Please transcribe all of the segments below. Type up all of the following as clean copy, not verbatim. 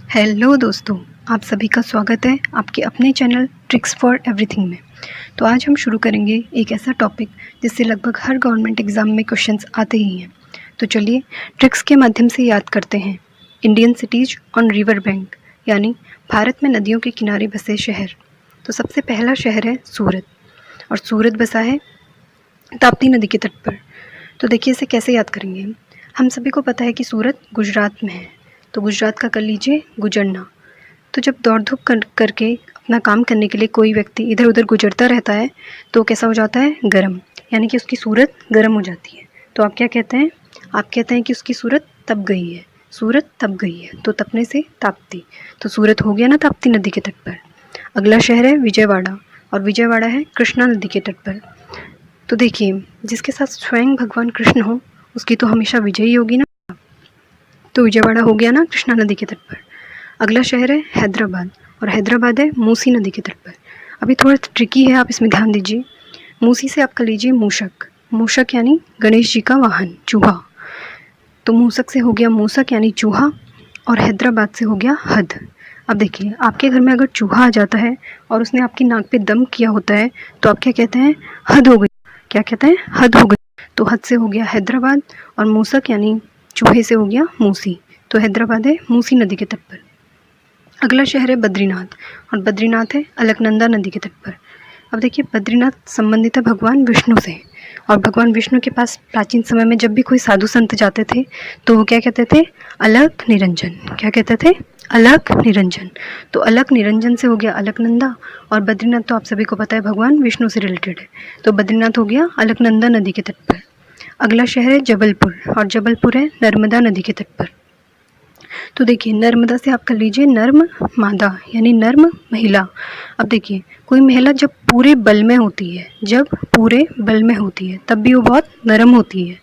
Hello दोस्तों, आप सभी का स्वागत है आपके अपने चैनल ट्रिक्स फॉर एवरीथिंग में। तो आज हम शुरू करेंगे एक ऐसा टॉपिक जिससे लगभग हर गवर्नमेंट एग्ज़ाम में क्वेश्चंस आते ही हैं। तो चलिए ट्रिक्स के माध्यम से याद करते हैं। Indian cities on river bank, यानी भारत में नदियों के किनारे बसे शहर। तो सबसे पहला शहर है सूरत, और सूरत बसा है ताप्ती नदी के तट पर। तो देखिए इसे कैसे याद करेंगे। हम सभी को पता है कि सूरत गुजरात में है, तो गुजरात का कर लीजिए गुजरना। तो जब दौड़ धूप करके अपना काम करने के लिए कोई व्यक्ति इधर उधर गुजरता रहता है तो कैसा हो जाता है, गर्म, यानी कि उसकी सूरत गर्म हो जाती है। तो आप क्या कहते हैं, आप कहते हैं कि उसकी सूरत तप गई है, सूरत तप गई है। तो तपने से ताप्ती, तो सूरत हो गया ना ताप्ती नदी के तट पर। अगला शहर है विजयवाड़ा, और विजयवाड़ा है कृष्णा नदी के तट पर। तो देखिए जिसके साथ स्वयं भगवान कृष्ण हो उसकी तो हमेशा विजय ही होगी ना। तो विजयवाड़ा हो गया ना कृष्णा नदी के तट पर। अगला शहर है हैदराबाद, और हैदराबाद है मूसी नदी के तट पर। अभी थोड़ा ट्रिकी है, आप इसमें ध्यान दीजिए। मूसी से आप कर लीजिए मूषक, मूषक यानी गणेश जी का वाहन चूहा। तो मूसक से हो गया मूसक यानी चूहा, और हैदराबाद से हो गया हद। अब देखिए आपके घर में अगर चूहा आ जाता है और उसने आपकी नाक पे दम किया होता है तो आप क्या कहते हैं, हद हो गई। क्या कहते हैं, हद हो गई। तो हद से हो गया हैदराबाद, और मूसक यानी चूहे से हो गया मूसी। तो हैदराबाद है मूसी नदी के तट पर। अगला शहर है बद्रीनाथ, और बद्रीनाथ है अलकनंदा नदी के तट पर। अब देखिए बद्रीनाथ संबंधित है भगवान विष्णु से, और भगवान विष्णु के पास प्राचीन समय में जब भी कोई साधु संत जाते थे तो वो क्या कहते थे, अलक निरंजन। क्या कहते थे, अलक निरंजन। तो अलक निरंजन से हो गया अलकनंदा, और बद्रीनाथ तो आप सभी को पता है भगवान विष्णु से रिलेटेड है। तो बद्रीनाथ हो गया अलकनंदा नदी के तट पर। अगला शहर है जबलपुर, और जबलपुर है नर्मदा नदी के तट पर। तो देखिए नर्मदा से आप कर लीजिए नर्म मादा, यानी नर्म महिला। अब देखिए कोई महिला जब पूरे बल में होती है, जब पूरे बल में होती है तब भी वो बहुत नरम होती है।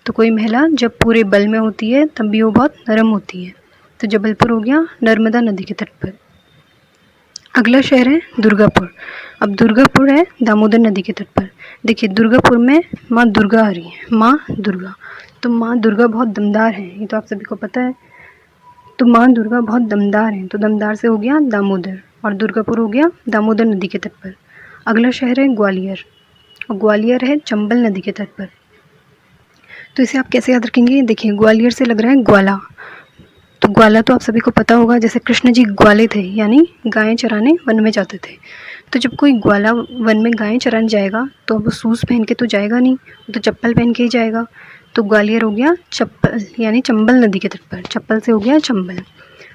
तो कोई महिला जब पूरे बल में होती है तब भी वो बहुत नरम होती है। तो जबलपुर हो गया नर्मदा नदी के तट पर। अगला शहर है दुर्गापुर। अब दुर्गापुर है दामोदर नदी के तट पर। देखिए दुर्गापुर में माँ दुर्गा आ रही है, माँ दुर्गा। तो माँ दुर्गा बहुत दमदार हैं, ये तो आप सभी को पता है। तो माँ दुर्गा बहुत दमदार हैं, तो दमदार से हो गया दामोदर, और दुर्गापुर हो गया दामोदर नदी के तट पर। अगला शहर है ग्वालियर, और ग्वालियर है चंबल नदी के तट पर। तो इसे आप कैसे याद रखेंगे, देखिए ग्वालियर से लग रहा है ग्वाला। तो ग्वाला तो आप सभी को पता होगा, जैसे कृष्ण जी ग्वाले थे, यानी गायें चराने वन में जाते थे। तो जब कोई ग्वाला वन में गायें चराने जाएगा तो वो शूज़ पहन के तो जाएगा नहीं, वो तो चप्पल पहन के ही जाएगा। तो ग्वालियर हो गया चप्पल यानी चंबल नदी के तट पर, चप्पल से हो गया चंबल।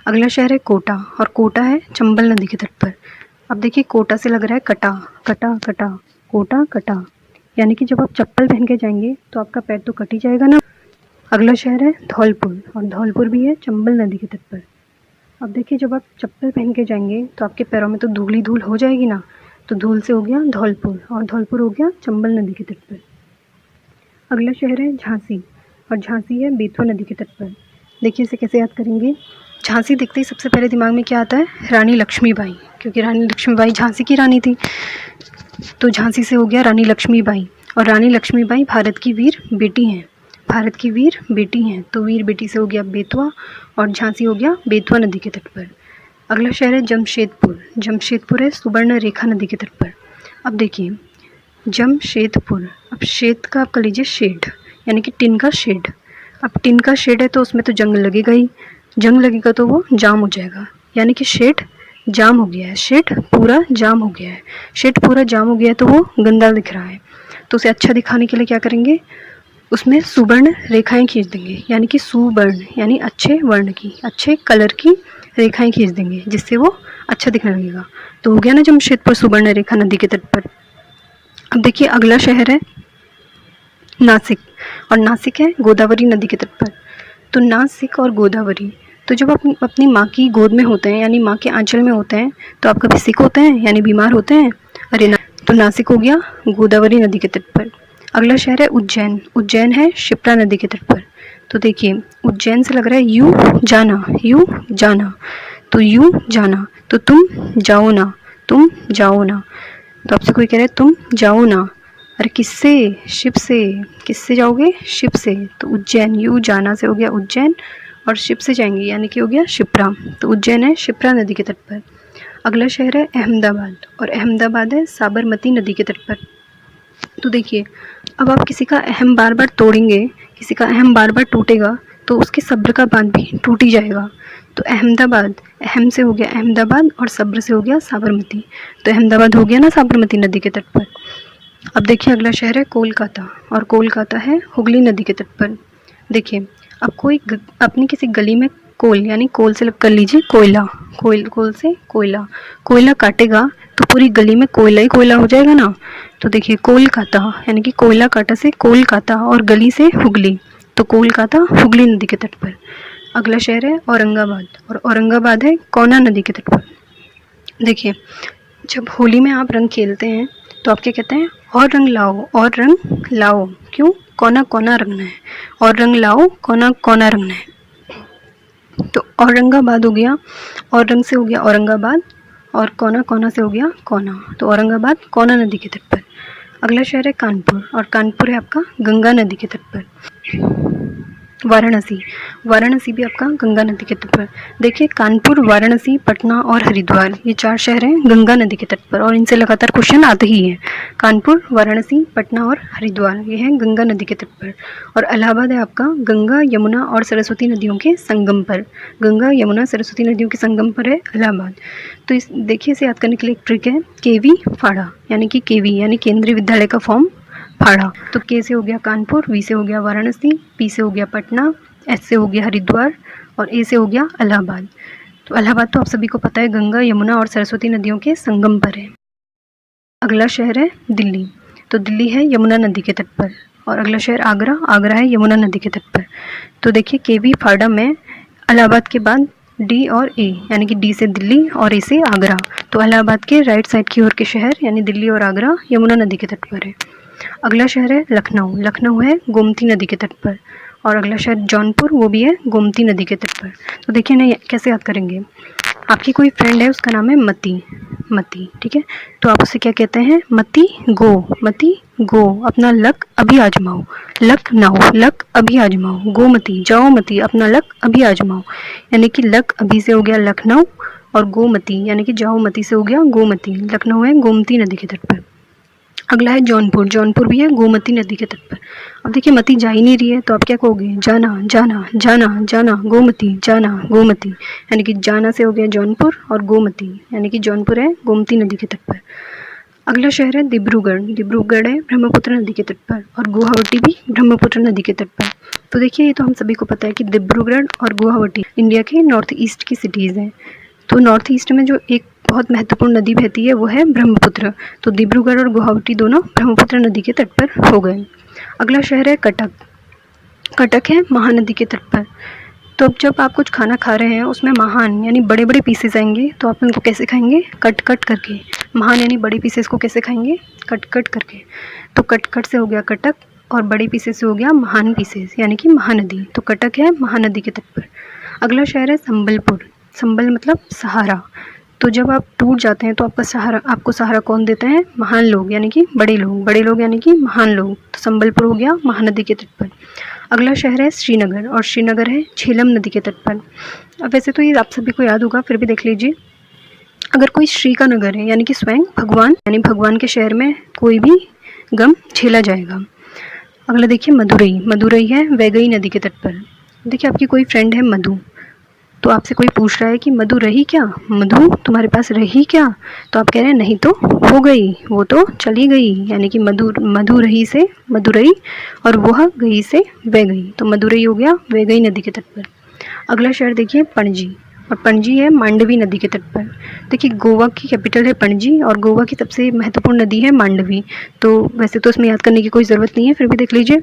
अगला शहर है कोटा, और कोटा है चंबल नदी के तट पर। अब देखिए कोटा से लग रहा है कटा, कटा कटा, कोटा कटा, यानी कि जब आप चप्पल पहन के जाएंगे तो आपका पैर तो कट ही जाएगा ना। अगला शहर है धौलपुर, और धौलपुर भी है चंबल नदी के तट पर। अब देखिए जब आप चप्पल पहन के जाएंगे तो आपके पैरों में तो धूल ही धूल हो जाएगी ना। तो धूल से हो गया धौलपुर, और धौलपुर हो गया चंबल नदी के तट पर। अगला शहर है झांसी, और झांसी है बेतवा नदी के तट पर। देखिए इसे कैसे याद करेंगे। झांसी देखते ही सबसे पहले दिमाग में क्या आता है, रानी लक्ष्मीबाई, क्योंकि रानी लक्ष्मीबाई झांसी की रानी थी। तो झांसी से हो गया रानी लक्ष्मीबाई, और रानी लक्ष्मीबाई भारत की वीर बेटी हैं, भारत की वीर बेटी हैं। तो वीर बेटी से हो गया बेतवा, और झांसी हो गया बेतवा नदी के तट पर। अगला शहर है जमशेदपुर, जमशेदपुर है सुवर्ण रेखा नदी के तट पर। अब देखिए जमशेदपुर, अब शेद का आप कर लीजिए शेड, यानी कि टिन का शेड। अब टिन का शेड है तो उसमें तो जंग लगेगा ही, जंग लगेगा तो वो जाम हो जाएगा, यानी कि शेड जाम हो गया है, शेड पूरा जाम हो गया है। शेड पूरा जाम हो गया है तो वो गंदा दिख रहा है। तो उसे अच्छा दिखाने के लिए क्या करेंगे, उसमें सुवर्ण रेखाएं खींच देंगे, यानी कि सुवर्ण यानी अच्छे वर्ण की, अच्छे कलर की रेखाएं खींच देंगे, जिससे वो अच्छा दिखने लगेगा। तो हो गया ना जमशेदपुर सुवर्ण रेखा नदी के तट पर। अब देखिए अगला शहर है नासिक, और नासिक है गोदावरी नदी के तट पर। तो नासिक और गोदावरी, तो जब आप अपनी माँ की गोद में होते हैं यानी माँ के आंचल में होते हैं तो आप कभी सिक होते हैं यानी बीमार होते हैं, अरे ना। तो नासिक हो गया गोदावरी नदी के तट पर। अगला शहर है उज्जैन, उज्जैन है शिप्रा नदी के तट पर। तो देखिए उज्जैन से लग रहा है यू जाना, यू जाना। तो यू जाना, तो तुम जाओ ना, तुम जाओ ना। तो आपसे कोई कह रहा है तुम जाओ ना, अरे किससे, शिप से। किससे जाओगे, शिप से। तो उज्जैन, यू जाना से हो गया उज्जैन, और शिप से जाएंगे यानी कि हो गया शिप्रा। तो उज्जैन है शिप्रा नदी के तट पर। अगला शहर है अहमदाबाद, और अहमदाबाद है साबरमती नदी के तट पर। तो देखिए, अब आप किसी का अहम बार बार तोड़ेंगे, किसी का अहम बार बार टूटेगा तो उसके सब्र का बांध भी टूट ही जाएगा। तो अहमदाबाद, अहम से हो गया अहमदाबाद और सब्र से हो गया साबरमती। तो अहमदाबाद हो गया ना साबरमती नदी के तट पर। अब देखिए अगला शहर है कोलकाता, और कोलकाता है हुगली नदी के तट पर। देखिए, अब कोई अपनी किसी गली में कोल, यानी कोल से कर लीजिए कोयला, कोल से कोयला काटेगा तो पूरी गली में कोयला ही कोयला हो जाएगा ना। तो देखिए कोलकाता यानी कि कोयला काटा से कोलकाता, और गली से हुगली, तो कोलकाता हुगली नदी के तट पर। अगला शहर है औरंगाबाद, और औरंगाबाद है कोना नदी के तट पर। देखिए, जब होली में आप रंग खेलते हैं तो आप क्या कहते हैं, और रंग लाओ, और रंग लाओ। क्यों? कोना कोना रंगना है, और रंग लाओ, कोना कोना रंगना है। तो औरंगाबाद हो गया, और रंग से हो गया औरंगाबाद, और कोना कोना से हो गया कोना। तो औरंगाबाद कोना नदी के तट पर। अगला शहर है कानपुर, और कानपुर है आपका गंगा नदी के तट पर। वाराणसी भी आपका गंगा नदी के तट पर। देखिए, कानपुर, वाराणसी, पटना और हरिद्वार, ये 4 शहर हैं गंगा नदी के तट पर, और इनसे लगातार क्वेश्चन आते ही हैं। कानपुर, वाराणसी, पटना और हरिद्वार, ये हैं गंगा नदी के तट पर। और इलाहाबाद है आपका गंगा, यमुना और सरस्वती नदियों के संगम पर। गंगा, यमुना, सरस्वती नदियों के संगम पर है इलाहाबाद। तो इस देखिए, इसे याद करने के लिए एक ट्रिक है, केवी फाड़ा, यानी कि केवी यानी केंद्रीय विद्यालय का फॉर्म फाड़ा। तो के से हो गया कानपुर, वी से हो गया वाराणसी, पी से हो गया पटना, एस से हो गया हरिद्वार, और ए से हो गया इलाहाबाद। तो इलाहाबाद तो आप सभी को पता है गंगा, यमुना और सरस्वती नदियों के संगम पर है। अगला शहर है दिल्ली, तो दिल्ली है यमुना नदी के तट पर। और अगला शहर आगरा है यमुना नदी के तट पर। तो देखिए, केवी फाड़ा में इलाहाबाद के बाद डी और ए, यानी कि डी से दिल्ली और ए से आगरा। तो इलाहाबाद के राइट साइड की ओर के शहर यानी दिल्ली और आगरा यमुना नदी के तट पर है। अगला शहर है लखनऊ है गोमती नदी के तट पर। और अगला शहर जौनपुर, वो भी है गोमती नदी के तट पर। तो देखिए ना, कैसे याद करेंगे। आपकी कोई फ्रेंड है, उसका नाम है मती, ठीक है। तो आप उसे क्या कहते हैं, मती गो, अपना लक अभी आजमाओ, लक अभी आजमाओ, गोमती जाओ मती, अपना लक अभी आजमाओ, यानी कि लक अभी से हो गया लखनऊ, और गोमती यानी कि जाओ मती से हो गया गोमती। लखनऊ है गोमती नदी के तट पर। अगला है जौनपुर भी है गोमती नदी के तट पर। अब देखिए, मती जा ही नहीं रही है तो आप क्या कहोगे, जाना गोमती, यानी कि जाना से हो गया जौनपुर, और गोमती यानी कि जौनपुर है गोमती नदी के तट पर। अगला शहर है डिब्रूगढ़ है ब्रह्मपुत्र नदी के तट पर, और गुवाहाटी भी ब्रह्मपुत्र नदी के तट पर। तो देखिए, ये तो हम सभी को पता है कि डिब्रूगढ़ और गुवाहाटी इंडिया के नॉर्थ ईस्ट की सिटीज़ हैं। तो नॉर्थ ईस्ट में जो एक बहुत महत्वपूर्ण नदी बहती है वो है ब्रह्मपुत्र। तो डिब्रूगढ़ और गुवाहाटी दोनों ब्रह्मपुत्र नदी के तट पर हो गए। अगला शहर है कटक है महानदी के तट पर। तो अब जब आप कुछ खाना खा रहे हैं उसमें महान यानी बड़े बड़े पीसेस आएंगे, तो आप उनको कैसे खाएंगे, कट करके। महान यानी बड़े पीसेस को कैसे खाएंगे, कट करके। तो कट से हो गया कटक, और बड़े पीसेस से हो गया महान पीसेस यानी कि महानदी। तो कटक है महानदी के तट पर। अगला शहर है संबल मतलब सहारा। तो जब आप टूट जाते हैं तो आपको सहारा कौन देते हैं, महान लोग यानी कि बड़े लोग यानी कि महान लोग। तो संबलपुर हो गया महानदी के तट पर। अगला शहर है श्रीनगर, और श्रीनगर है झेलम नदी के तट पर। अब वैसे तो ये आप सभी को याद होगा, फिर भी देख लीजिए। अगर कोई श्री का नगर है यानी कि स्वयं भगवान, यानी भगवान के शहर में कोई भी गम झेला जाएगा। अगला देखिए मदुरई है वैगई नदी के तट पर। देखिए, आपकी कोई फ्रेंड है मधु, तो आपसे कोई पूछ रहा है कि मधु रही क्या, मधु तुम्हारे पास रही क्या। तो आप कह रहे हैं नहीं तो हो गई, वो तो चली गई, यानी कि मधु रही से मदुरई, और वह गई से वैगई। तो मदुरई हो गया वैगई नदी के तट पर। अगला शहर देखिए पणजी, और पणजी है मांडवी नदी के तट पर। देखिए, गोवा की कैपिटल है पणजी, और गोवा की सबसे महत्वपूर्ण नदी है मांडवी। तो वैसे तो इसमें याद करने की कोई ज़रूरत नहीं है, फिर भी देख लीजिए।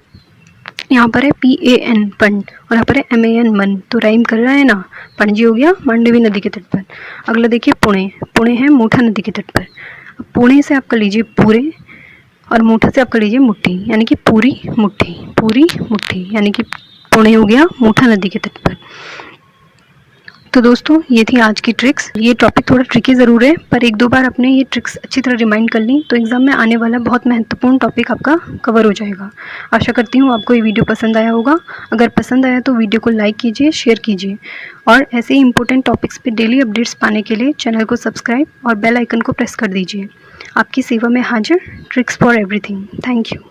यहाँ पर है PAN पन, और यहाँ पर है MAN मन, तो राइम कर रहा है ना। पणजी हो गया मांडवी नदी के तट पर। अगला देखिए पुणे है मोठा नदी के तट पर। पुणे से आप कर लीजिए पूरे, और मोठा से आप कर लीजिए मुट्ठी, यानी कि पूरी मुट्ठी, यानी कि पुणे हो गया मोठा नदी के तट पर। तो दोस्तों ये थी आज की ट्रिक्स। ये टॉपिक थोड़ा ट्रिकी ज़रूर है, पर एक दो बार आपने ये ट्रिक्स अच्छी तरह रिमाइंड कर ली तो एग्ज़ाम में आने वाला बहुत महत्वपूर्ण टॉपिक आपका कवर हो जाएगा। आशा करती हूँ आपको ये वीडियो पसंद आया होगा। अगर पसंद आया तो वीडियो को लाइक कीजिए, शेयर कीजिए और ऐसे ही इंपॉर्टेंट टॉपिक्स पे डेली अपडेट्स पाने के लिए चैनल को सब्सक्राइब और बेल आइकन को प्रेस कर दीजिए। आपकी सेवा में हाजिर, tricks for everything. Thank you.